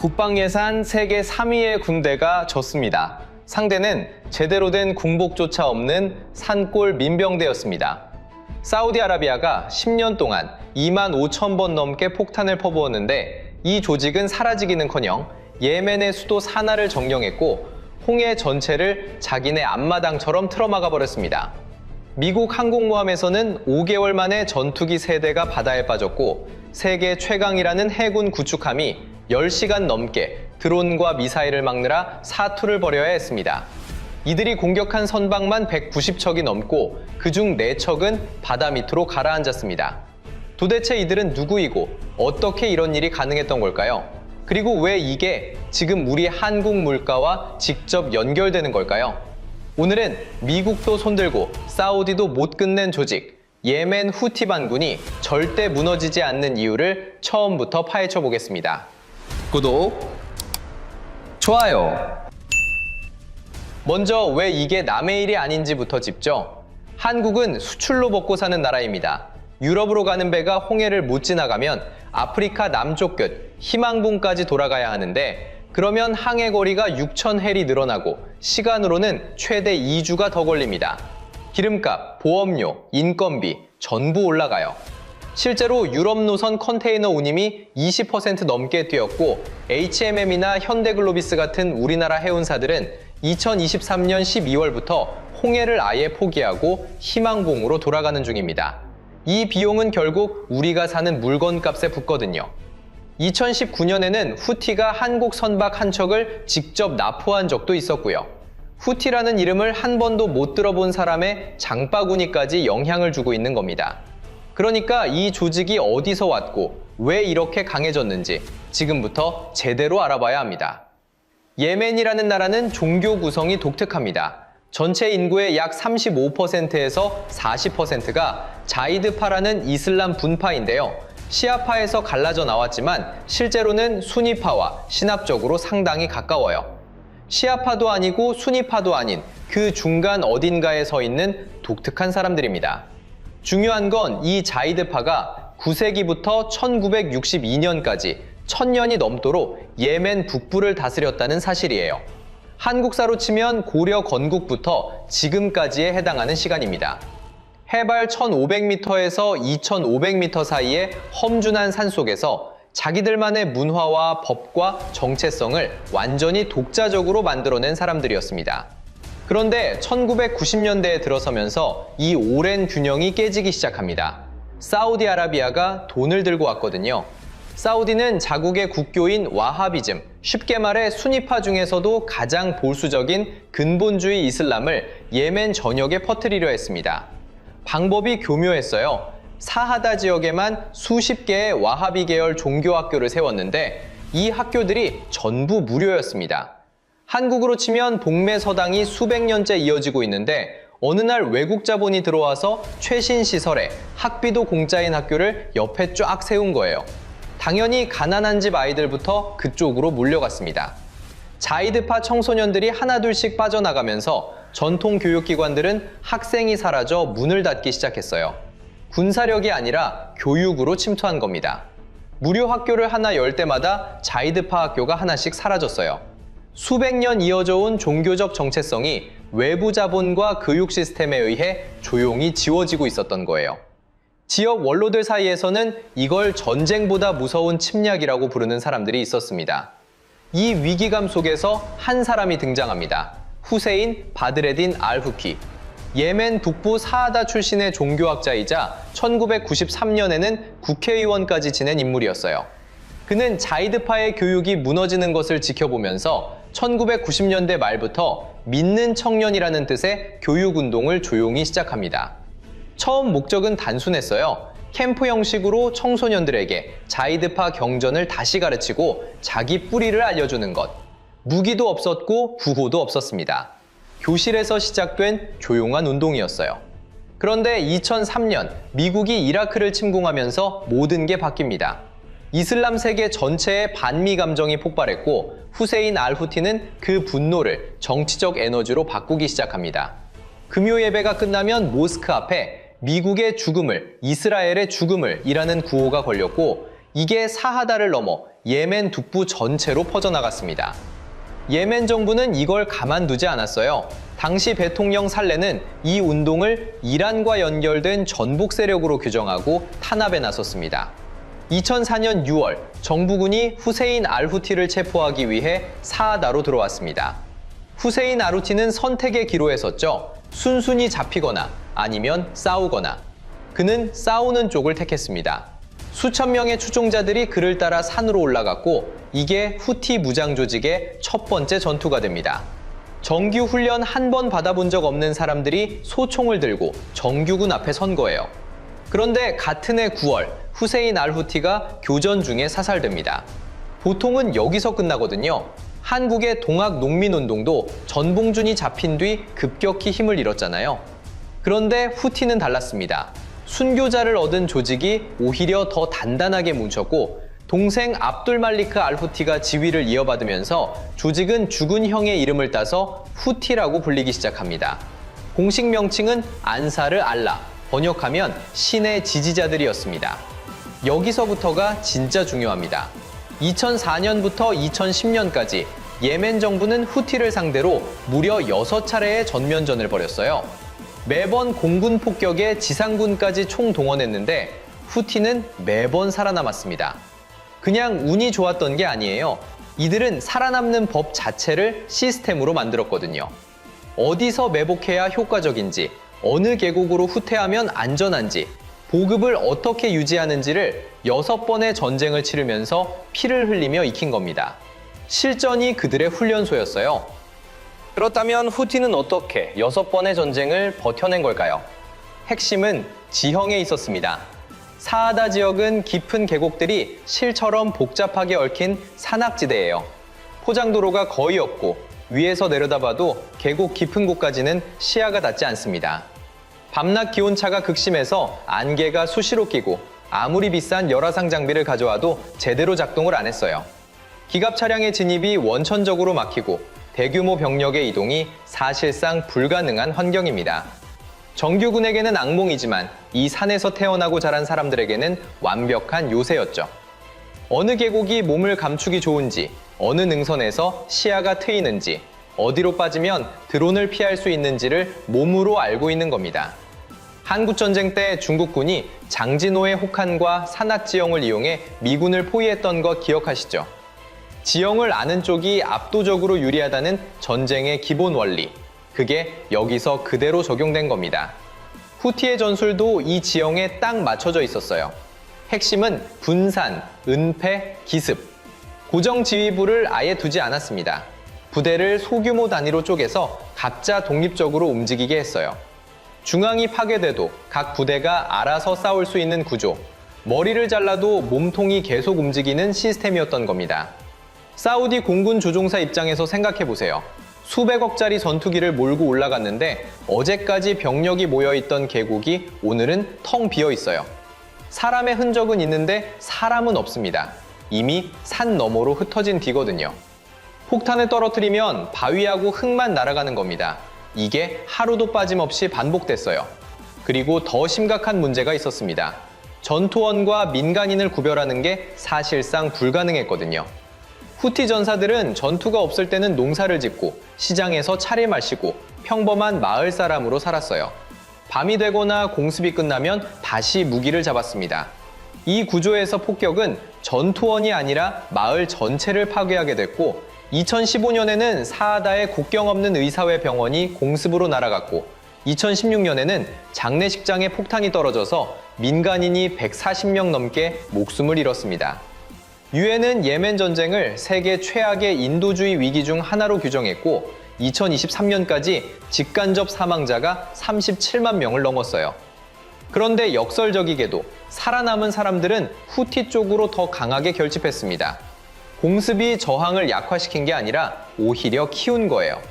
국방 예산 세계 3위의 군대가 졌습니다. 상대는 제대로 된 군복조차 없는 산골 민병대였습니다. 사우디아라비아가 10년 동안 2만 5천 번 넘게 폭탄을 퍼부었는데 이 조직은 사라지기는커녕 예멘의 수도 사나를 점령했고 홍해 전체를 자기네 앞마당처럼 틀어막아 버렸습니다. 미국 항공모함에서는 5개월 만에 전투기 3대가 바다에 빠졌고 세계 최강이라는 해군 구축함이 10시간 넘게 드론과 미사일을 막느라 사투를 벌여야 했습니다. 이들이 공격한 선박만 190척이 넘고 그중 4척은 바다 밑으로 가라앉았습니다. 도대체 이들은 누구이고 어떻게 이런 일이 가능했던 걸까요? 그리고 왜 이게 지금 우리 한국 물가와 직접 연결되는 걸까요? 오늘은 미국도 손들고 사우디도 못 끝낸 조직, 예멘 후티 반군이 절대 무너지지 않는 이유를 처음부터 파헤쳐 보겠습니다. 구독, 좋아요. 먼저 왜 이게 남의 일이 아닌지부터 짚죠. 한국은 수출로 먹고 사는 나라입니다. 유럽으로 가는 배가 홍해를 못 지나가면 아프리카 남쪽 끝 희망봉까지 돌아가야 하는데 그러면 항해 거리가 6,000헬이 늘어나고 시간으로는 최대 2주가 더 걸립니다. 기름값, 보험료, 인건비 전부 올라가요. 실제로 유럽 노선 컨테이너 운임이 20% 넘게 뛰었고 HMM이나 현대글로비스 같은 우리나라 해운사들은 2023년 12월부터 홍해를 아예 포기하고 희망봉으로 돌아가는 중입니다. 이 비용은 결국 우리가 사는 물건값에 붙거든요. 2019년에는 후티가 한국 선박 한 척을 직접 납포한 적도 있었고요. 후티라는 이름을 한 번도 못 들어본 사람의 장바구니까지 영향을 주고 있는 겁니다. 그러니까 이 조직이 어디서 왔고 왜 이렇게 강해졌는지 지금부터 제대로 알아봐야 합니다. 예멘이라는 나라는 종교 구성이 독특합니다. 전체 인구의 약 35%에서 40%가 자이드파라는 이슬람 분파인데요. 시아파에서 갈라져 나왔지만 실제로는 수니파와 신학적으로 상당히 가까워요. 시아파도 아니고 수니파도 아닌 그 중간 어딘가에 서 있는 독특한 사람들입니다. 중요한 건 이 자이드파가 9세기부터 1962년까지 1000년이 넘도록 예멘 북부를 다스렸다는 사실이에요. 한국사로 치면 고려 건국부터 지금까지에 해당하는 시간입니다. 해발 1500m에서 2500m 사이의 험준한 산속에서 자기들만의 문화와 법과 정체성을 완전히 독자적으로 만들어낸 사람들이었습니다. 그런데 1990년대에 들어서면서 이 오랜 균형이 깨지기 시작합니다. 사우디아라비아가 돈을 들고 왔거든요. 사우디는 자국의 국교인 와하비즘, 쉽게 말해 수니파 중에서도 가장 보수적인 근본주의 이슬람을 예멘 전역에 퍼뜨리려 했습니다. 방법이 교묘했어요. 사하다 지역에만 수십 개의 와하비 계열 종교학교를 세웠는데 이 학교들이 전부 무료였습니다. 한국으로 치면 복매 서당이 수백 년째 이어지고 있는데 어느 날 외국 자본이 들어와서 최신 시설에 학비도 공짜인 학교를 옆에 쫙 세운 거예요. 당연히 가난한 집 아이들부터 그쪽으로 몰려갔습니다. 자이드파 청소년들이 하나둘씩 빠져나가면서 전통 교육기관들은 학생이 사라져 문을 닫기 시작했어요. 군사력이 아니라 교육으로 침투한 겁니다. 무료 학교를 하나 열 때마다 자이드파 학교가 하나씩 사라졌어요. 수백 년 이어져 온 종교적 정체성이 외부 자본과 교육 시스템에 의해 조용히 지워지고 있었던 거예요. 지역 원로들 사이에서는 이걸 전쟁보다 무서운 침략이라고 부르는 사람들이 있었습니다. 이 위기감 속에서 한 사람이 등장합니다. 후세인 바드레딘 알-후키. 예멘 북부 사하다 출신의 종교학자이자 1993년에는 국회의원까지 지낸 인물이었어요. 그는 자이드파의 교육이 무너지는 것을 지켜보면서 1990년대 말부터 믿는 청년이라는 뜻의 교육운동을 조용히 시작합니다. 처음 목적은 단순했어요. 캠프 형식으로 청소년들에게 자이드파 경전을 다시 가르치고 자기 뿌리를 알려주는 것. 무기도 없었고 구호도 없었습니다. 교실에서 시작된 조용한 운동이었어요. 그런데 2003년 미국이 이라크를 침공하면서 모든 게 바뀝니다. 이슬람 세계 전체의 반미 감정이 폭발했고 후세인 알-후티는 그 분노를 정치적 에너지로 바꾸기 시작합니다. 금요 예배가 끝나면 모스크 앞에 미국의 죽음을, 이스라엘의 죽음을 이라는 구호가 걸렸고 이게 사하다를 넘어 예멘 북부 전체로 퍼져나갔습니다. 예멘 정부는 이걸 가만두지 않았어요. 당시 대통령 살레는 이 운동을 이란과 연결된 전복 세력으로 규정하고 탄압에 나섰습니다. 2004년 6월 정부군이 후세인 알후티를 체포하기 위해 사하다로 들어왔습니다. 후세인 알후티는 선택의 기로에 섰죠. 순순히 잡히거나 아니면 싸우거나. 그는 싸우는 쪽을 택했습니다. 수천 명의 추종자들이 그를 따라 산으로 올라갔고 이게 후티 무장 조직의 첫 번째 전투가 됩니다. 정규 훈련 한 번 받아본 적 없는 사람들이 소총을 들고 정규군 앞에 선 거예요. 그런데 같은 해 9월 후세인 알후티가 교전 중에 사살됩니다. 보통은 여기서 끝나거든요. 한국의 동학 농민운동도 전봉준이 잡힌 뒤 급격히 힘을 잃었잖아요. 그런데 후티는 달랐습니다. 순교자를 얻은 조직이 오히려 더 단단하게 뭉쳤고 동생 압둘 말리크 알후티가 지위를 이어받으면서 조직은 죽은 형의 이름을 따서 후티라고 불리기 시작합니다. 공식 명칭은 안사르 알라, 번역하면 신의 지지자들이었습니다. 여기서부터가 진짜 중요합니다. 2004년부터 2010년까지 예멘 정부는 후티를 상대로 무려 6차례의 전면전을 벌였어요. 매번 공군 폭격에 지상군까지 총동원했는데 후티는 매번 살아남았습니다. 그냥 운이 좋았던 게 아니에요. 이들은 살아남는 법 자체를 시스템으로 만들었거든요. 어디서 매복해야 효과적인지, 어느 계곡으로 후퇴하면 안전한지, 보급을 어떻게 유지하는지를 6번의 전쟁을 치르면서 피를 흘리며 익힌 겁니다. 실전이 그들의 훈련소였어요. 그렇다면 후티는 어떻게 6번의 전쟁을 버텨낸 걸까요? 핵심은 지형에 있었습니다. 사하다 지역은 깊은 계곡들이 실처럼 복잡하게 얽힌 산악지대예요. 포장도로가 거의 없고 위에서 내려다봐도 계곡 깊은 곳까지는 시야가 닿지 않습니다. 밤낮 기온차가 극심해서 안개가 수시로 끼고 아무리 비싼 열화상 장비를 가져와도 제대로 작동을 안 했어요. 기갑 차량의 진입이 원천적으로 막히고 대규모 병력의 이동이 사실상 불가능한 환경입니다. 정규군에게는 악몽이지만 이 산에서 태어나고 자란 사람들에게는 완벽한 요새였죠. 어느 계곡이 몸을 감추기 좋은지, 어느 능선에서 시야가 트이는지, 어디로 빠지면 드론을 피할 수 있는지를 몸으로 알고 있는 겁니다. 한국전쟁 때 중국군이 장진호의 혹한과 산악지형을 이용해 미군을 포위했던 것 기억하시죠? 지형을 아는 쪽이 압도적으로 유리하다는 전쟁의 기본 원리. 그게 여기서 그대로 적용된 겁니다. 후티의 전술도 이 지형에 딱 맞춰져 있었어요. 핵심은 분산, 은폐, 기습. 고정 지휘부를 아예 두지 않았습니다. 부대를 소규모 단위로 쪼개서 각자 독립적으로 움직이게 했어요. 중앙이 파괴돼도 각 부대가 알아서 싸울 수 있는 구조. 머리를 잘라도 몸통이 계속 움직이는 시스템이었던 겁니다. 사우디 공군 조종사 입장에서 생각해보세요. 수백억짜리 전투기를 몰고 올라갔는데 어제까지 병력이 모여있던 계곡이 오늘은 텅 비어 있어요. 사람의 흔적은 있는데 사람은 없습니다. 이미 산 너머로 흩어진 뒤거든요. 폭탄을 떨어뜨리면 바위하고 흙만 날아가는 겁니다. 이게 하루도 빠짐없이 반복됐어요. 그리고 더 심각한 문제가 있었습니다. 전투원과 민간인을 구별하는 게 사실상 불가능했거든요. 후티 전사들은 전투가 없을 때는 농사를 짓고 시장에서 차를 마시고 평범한 마을 사람으로 살았어요. 밤이 되거나 공습이 끝나면 다시 무기를 잡았습니다. 이 구조에서 폭격은 전투원이 아니라 마을 전체를 파괴하게 됐고 2015년에는 사하다의 국경 없는 의사회 병원이 공습으로 날아갔고 2016년에는 장례식장에 폭탄이 떨어져서 민간인이 140명 넘게 목숨을 잃었습니다. 유엔은 예멘 전쟁을 세계 최악의 인도주의 위기 중 하나로 규정했고 2023년까지 직간접 사망자가 37만 명을 넘었어요. 그런데 역설적이게도 살아남은 사람들은 후티 쪽으로 더 강하게 결집했습니다. 공습이 저항을 약화시킨 게 아니라 오히려 키운 거예요.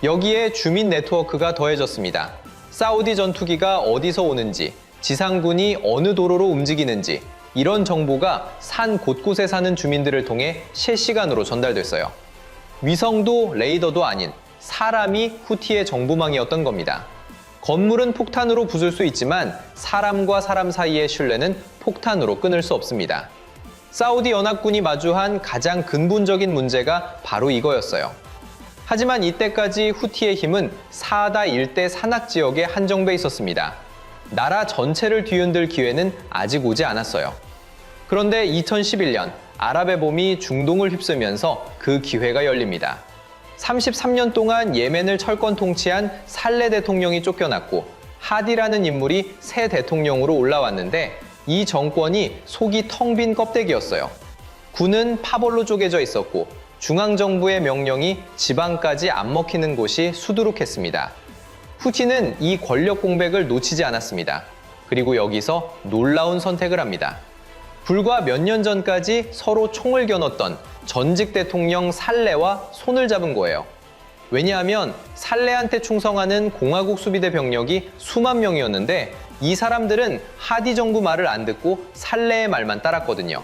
여기에 주민 네트워크가 더해졌습니다. 사우디 전투기가 어디서 오는지, 지상군이 어느 도로로 움직이는지 이런 정보가 산 곳곳에 사는 주민들을 통해 실시간으로 전달됐어요. 위성도 레이더도 아닌 사람이 후티의 정보망이었던 겁니다. 건물은 폭탄으로 부술 수 있지만 사람과 사람 사이의 신뢰는 폭탄으로 끊을 수 없습니다. 사우디 연합군이 마주한 가장 근본적인 문제가 바로 이거였어요. 하지만 이때까지 후티의 힘은 사다 일대 산악 지역에 한정돼 있었습니다. 나라 전체를 뒤흔들 기회는 아직 오지 않았어요. 그런데 2011년 아랍의 봄이 중동을 휩쓰면서 그 기회가 열립니다. 33년 동안 예멘을 철권 통치한 살레 대통령이 쫓겨났고 하디라는 인물이 새 대통령으로 올라왔는데 이 정권이 속이 텅 빈 껍데기였어요. 군은 파벌로 쪼개져 있었고 중앙정부의 명령이 지방까지 안 먹히는 곳이 수두룩했습니다. 후티는 이 권력 공백을 놓치지 않았습니다. 그리고 여기서 놀라운 선택을 합니다. 불과 몇 년 전까지 서로 총을 겨눴던 전직 대통령 살레와 손을 잡은 거예요. 왜냐하면 살레한테 충성하는 공화국 수비대 병력이 수만 명이었는데 이 사람들은 하디 정부 말을 안 듣고 살레의 말만 따랐거든요.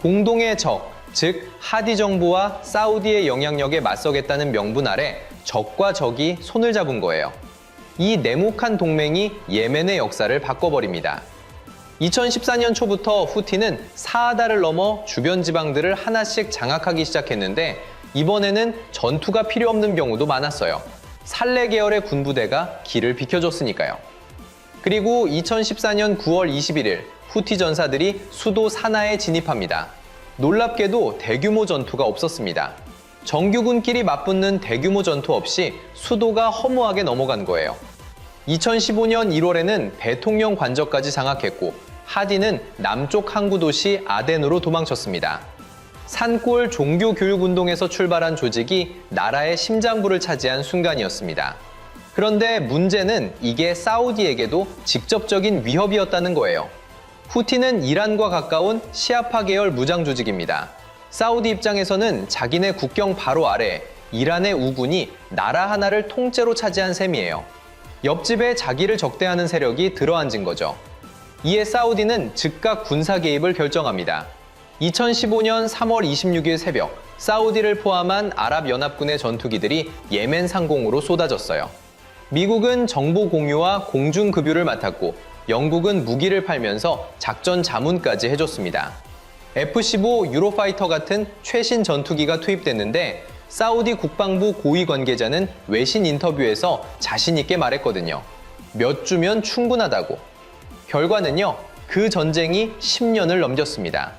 공동의 적, 즉 하디 정부와 사우디의 영향력에 맞서겠다는 명분 아래 적과 적이 손을 잡은 거예요. 이 네모칸 동맹이 예멘의 역사를 바꿔버립니다. 2014년 초부터 후티는 사하다를 넘어 주변 지방들을 하나씩 장악하기 시작했는데 이번에는 전투가 필요 없는 경우도 많았어요. 살레 계열의 군부대가 길을 비켜줬으니까요. 그리고 2014년 9월 21일 후티 전사들이 수도 사나에 진입합니다. 놀랍게도 대규모 전투가 없었습니다. 정규군끼리 맞붙는 대규모 전투 없이 수도가 허무하게 넘어간 거예요. 2015년 1월에는 대통령 관저까지 장악했고 하디는 남쪽 항구 도시 아덴으로 도망쳤습니다. 산골 종교교육운동에서 출발한 조직이 나라의 심장부를 차지한 순간이었습니다. 그런데 문제는 이게 사우디에게도 직접적인 위협이었다는 거예요. 후티는 이란과 가까운 시아파 계열 무장 조직입니다. 사우디 입장에서는 자기네 국경 바로 아래 이란의 우군이 나라 하나를 통째로 차지한 셈이에요. 옆집에 자기를 적대하는 세력이 들어앉은 거죠. 이에 사우디는 즉각 군사 개입을 결정합니다. 2015년 3월 26일 새벽, 사우디를 포함한 아랍연합군의 전투기들이 예멘 상공으로 쏟아졌어요. 미국은 정보 공유와 공중급유를 맡았고 영국은 무기를 팔면서 작전 자문까지 해줬습니다. F-15 유로파이터 같은 최신 전투기가 투입됐는데 사우디 국방부 고위 관계자는 외신 인터뷰에서 자신 있게 말했거든요. 몇 주면 충분하다고. 결과는요, 그 전쟁이 10년을 넘겼습니다.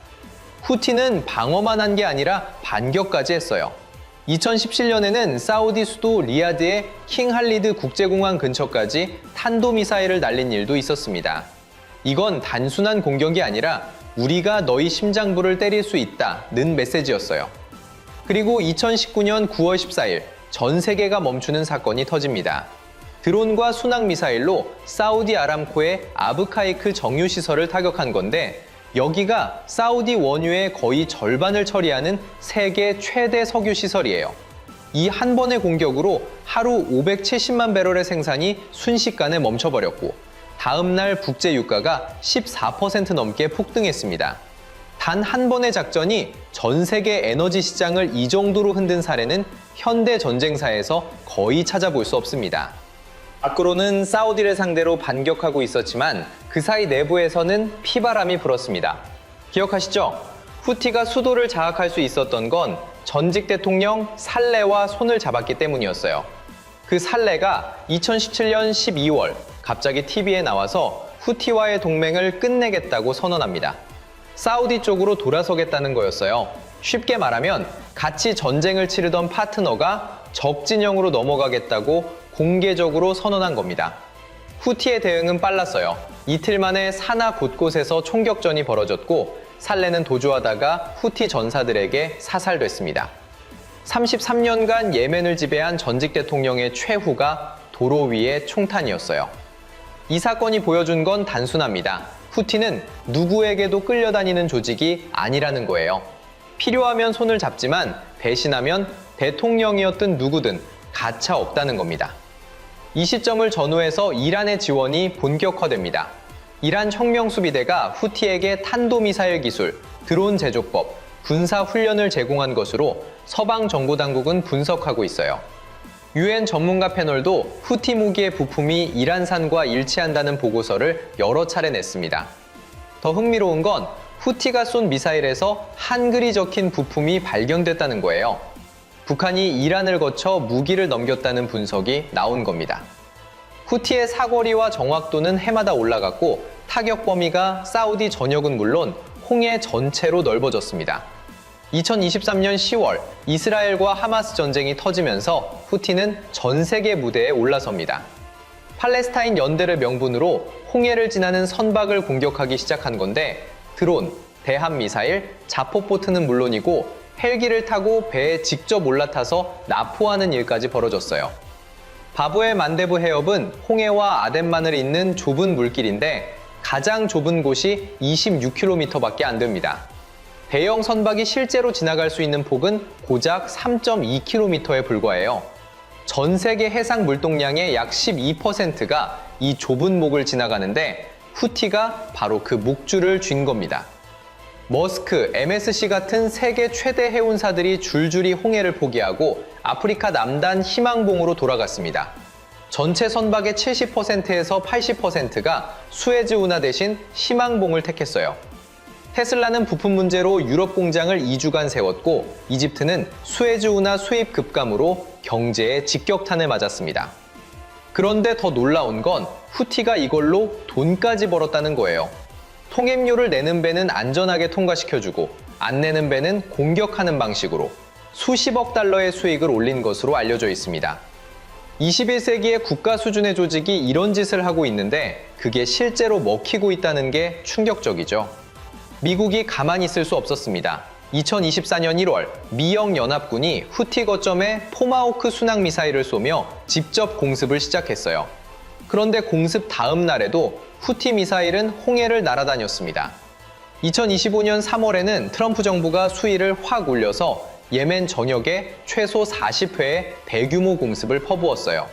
후티는 방어만 한 게 아니라 반격까지 했어요. 2017년에는 사우디 수도 리야드의 킹 할리드 국제공항 근처까지 탄도미사일을 날린 일도 있었습니다. 이건 단순한 공격이 아니라 우리가 너희 심장부를 때릴 수 있다는 메시지였어요. 그리고 2019년 9월 14일 전 세계가 멈추는 사건이 터집니다. 드론과 순항미사일로 사우디 아람코의 아브카이크 정유시설을 타격한 건데 여기가 사우디 원유의 거의 절반을 처리하는 세계 최대 석유 시설이에요. 이 한 번의 공격으로 하루 570만 배럴의 생산이 순식간에 멈춰버렸고 다음 날 국제 유가가 14% 넘게 폭등했습니다. 단 한 번의 작전이 전 세계 에너지 시장을 이 정도로 흔든 사례는 현대 전쟁사에서 거의 찾아볼 수 없습니다. 밖으로는 사우디를 상대로 반격하고 있었지만 그 사이 내부에서는 피바람이 불었습니다. 기억하시죠? 후티가 수도를 장악할 수 있었던 건 전직 대통령 살레와 손을 잡았기 때문이었어요. 그 살레가 2017년 12월 갑자기 TV에 나와서 후티와의 동맹을 끝내겠다고 선언합니다. 사우디 쪽으로 돌아서겠다는 거였어요. 쉽게 말하면 같이 전쟁을 치르던 파트너가 적 진영으로 넘어가겠다고 공개적으로 선언한 겁니다. 후티의 대응은 빨랐어요. 이틀 만에 사나 곳곳에서 총격전이 벌어졌고 살레는 도주하다가 후티 전사들에게 사살됐습니다. 33년간 예멘을 지배한 전직 대통령의 최후가 도로 위의 총탄이었어요. 이 사건이 보여준 건 단순합니다. 후티는 누구에게도 끌려다니는 조직이 아니라는 거예요. 필요하면 손을 잡지만 배신하면 대통령이었든 누구든 가차 없다는 겁니다. 이 시점을 전후해서 이란의 지원이 본격화됩니다. 이란 혁명수비대가 후티에게 탄도미사일 기술, 드론 제조법, 군사 훈련을 제공한 것으로 서방 정부 당국은 분석하고 있어요. UN 전문가 패널도 후티 무기의 부품이 이란산과 일치한다는 보고서를 여러 차례 냈습니다. 더 흥미로운 건 후티가 쏜 미사일에서 한글이 적힌 부품이 발견됐다는 거예요. 북한이 이란을 거쳐 무기를 넘겼다는 분석이 나온 겁니다. 후티의 사거리와 정확도는 해마다 올라갔고 타격 범위가 사우디 전역은 물론 홍해 전체로 넓어졌습니다. 2023년 10월 이스라엘과 하마스 전쟁이 터지면서 후티는 전 세계 무대에 올라섭니다. 팔레스타인 연대를 명분으로 홍해를 지나는 선박을 공격하기 시작한 건데 드론, 대함미사일, 자폭보트는 물론이고 헬기를 타고 배에 직접 올라타서 납포하는 일까지 벌어졌어요. 바브엘 만데브 해협은 홍해와 아덴만을 잇는 좁은 물길인데 가장 좁은 곳이 26km밖에 안 됩니다. 대형 선박이 실제로 지나갈 수 있는 폭은 고작 3.2km에 불과해요. 전 세계 해상 물동량의 약 12%가 이 좁은 목을 지나가는데 후티가 바로 그 목줄을 쥔 겁니다. 머스크, MSC 같은 세계 최대 해운사들이 줄줄이 홍해를 포기하고 아프리카 남단 희망봉으로 돌아갔습니다. 전체 선박의 70%에서 80%가 수에즈 운하 대신 희망봉을 택했어요. 테슬라는 부품 문제로 유럽 공장을 2주간 세웠고 이집트는 수에즈 운하 수입 급감으로 경제에 직격탄을 맞았습니다. 그런데 더 놀라운 건 후티가 이걸로 돈까지 벌었다는 거예요. 통행료를 내는 배는 안전하게 통과시켜주고 안 내는 배는 공격하는 방식으로 수십억 달러의 수익을 올린 것으로 알려져 있습니다. 21세기의 국가 수준의 조직이 이런 짓을 하고 있는데 그게 실제로 먹히고 있다는 게 충격적이죠. 미국이 가만히 있을 수 없었습니다. 2024년 1월 미영 연합군이 후티 거점에 포마호크 순항 미사일을 쏘며 직접 공습을 시작했어요. 그런데 공습 다음 날에도 후티 미사일은 홍해를 날아다녔습니다. 2025년 3월에는 트럼프 정부가 수위를 확 올려서 예멘 전역에 최소 40회의 대규모 공습을 퍼부었어요.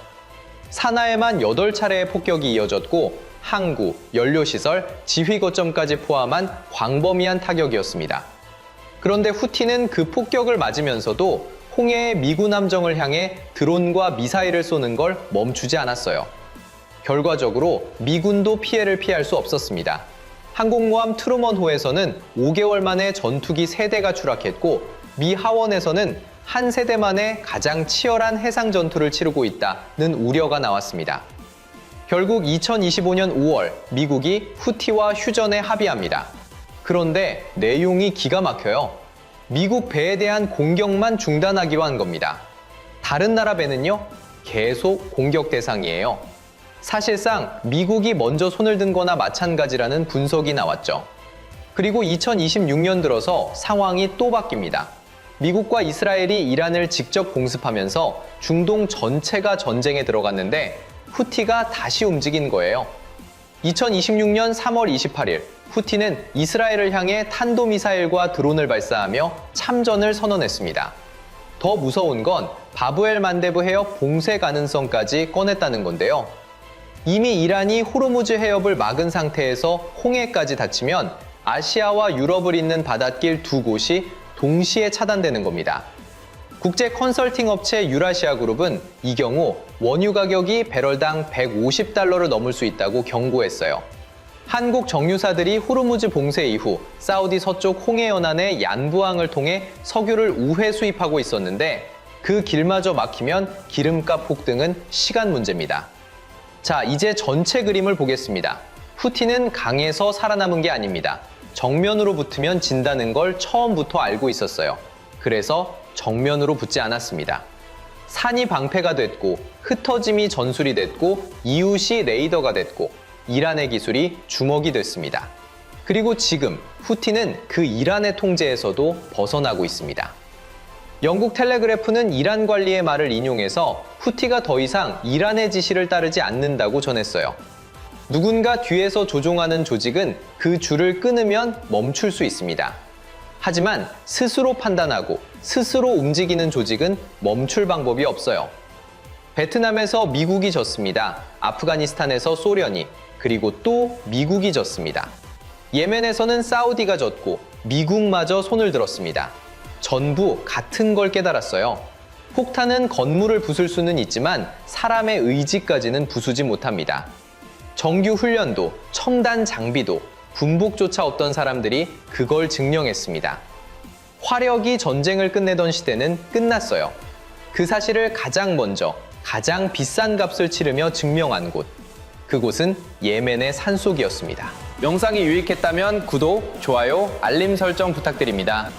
산하에만 8차례의 폭격이 이어졌고 항구, 연료시설, 지휘 거점까지 포함한 광범위한 타격이었습니다. 그런데 후티는 그 폭격을 맞으면서도 홍해의 미군 함정을 향해 드론과 미사일을 쏘는 걸 멈추지 않았어요. 결과적으로 미군도 피해를 피할 수 없었습니다. 항공모함 트루먼호에서는 5개월 만에 전투기 3대가 추락했고 미 하원에서는 한 세대 만에 가장 치열한 해상 전투를 치르고 있다는 우려가 나왔습니다. 결국 2025년 5월 미국이 후티와 휴전에 합의합니다. 그런데 내용이 기가 막혀요. 미국 배에 대한 공격만 중단하기로 한 겁니다. 다른 나라 배는요, 계속 공격 대상이에요. 사실상 미국이 먼저 손을 든 거나 마찬가지라는 분석이 나왔죠. 그리고 2026년 들어서 상황이 또 바뀝니다. 미국과 이스라엘이 이란을 직접 공습하면서 중동 전체가 전쟁에 들어갔는데 후티가 다시 움직인 거예요. 2026년 3월 28일, 후티는 이스라엘을 향해 탄도미사일과 드론을 발사하며 참전을 선언했습니다. 더 무서운 건 바브엘 만데브 해협 봉쇄 가능성까지 꺼냈다는 건데요. 이미 이란이 호르무즈 해협을 막은 상태에서 홍해까지 닫히면 아시아와 유럽을 잇는 바닷길 두 곳이 동시에 차단되는 겁니다. 국제 컨설팅 업체 유라시아 그룹은 이 경우 원유 가격이 배럴당 150달러를 넘을 수 있다고 경고했어요. 한국 정유사들이 호르무즈 봉쇄 이후 사우디 서쪽 홍해 연안의 얀부항을 통해 석유를 우회 수입하고 있었는데 그 길마저 막히면 기름값 폭등은 시간 문제입니다. 자, 이제 전체 그림을 보겠습니다. 후티는 강에서 살아남은 게 아닙니다. 정면으로 붙으면 진다는 걸 처음부터 알고 있었어요. 그래서 정면으로 붙지 않았습니다. 산이 방패가 됐고 흩어짐이 전술이 됐고 이웃이 레이더가 됐고 이란의 기술이 주먹이 됐습니다. 그리고 지금 후티는 그 이란의 통제에서도 벗어나고 있습니다. 영국 텔레그래프는 이란 관리의 말을 인용해서 후티가 더 이상 이란의 지시를 따르지 않는다고 전했어요. 누군가 뒤에서 조종하는 조직은 그 줄을 끊으면 멈출 수 있습니다. 하지만 스스로 판단하고 스스로 움직이는 조직은 멈출 방법이 없어요. 베트남에서 미국이 졌습니다. 아프가니스탄에서 소련이, 그리고 또 미국이 졌습니다. 예멘에서는 사우디가 졌고 미국마저 손을 들었습니다. 전부 같은 걸 깨달았어요. 폭탄은 건물을 부술 수는 있지만 사람의 의지까지는 부수지 못합니다. 정규 훈련도, 첨단 장비도, 군복조차 없던 사람들이 그걸 증명했습니다. 화력이 전쟁을 끝내던 시대는 끝났어요. 그 사실을 가장 먼저 가장 비싼 값을 치르며 증명한 곳. 그곳은 예멘의 산속이었습니다. 영상이 유익했다면 구독, 좋아요, 알림 설정 부탁드립니다.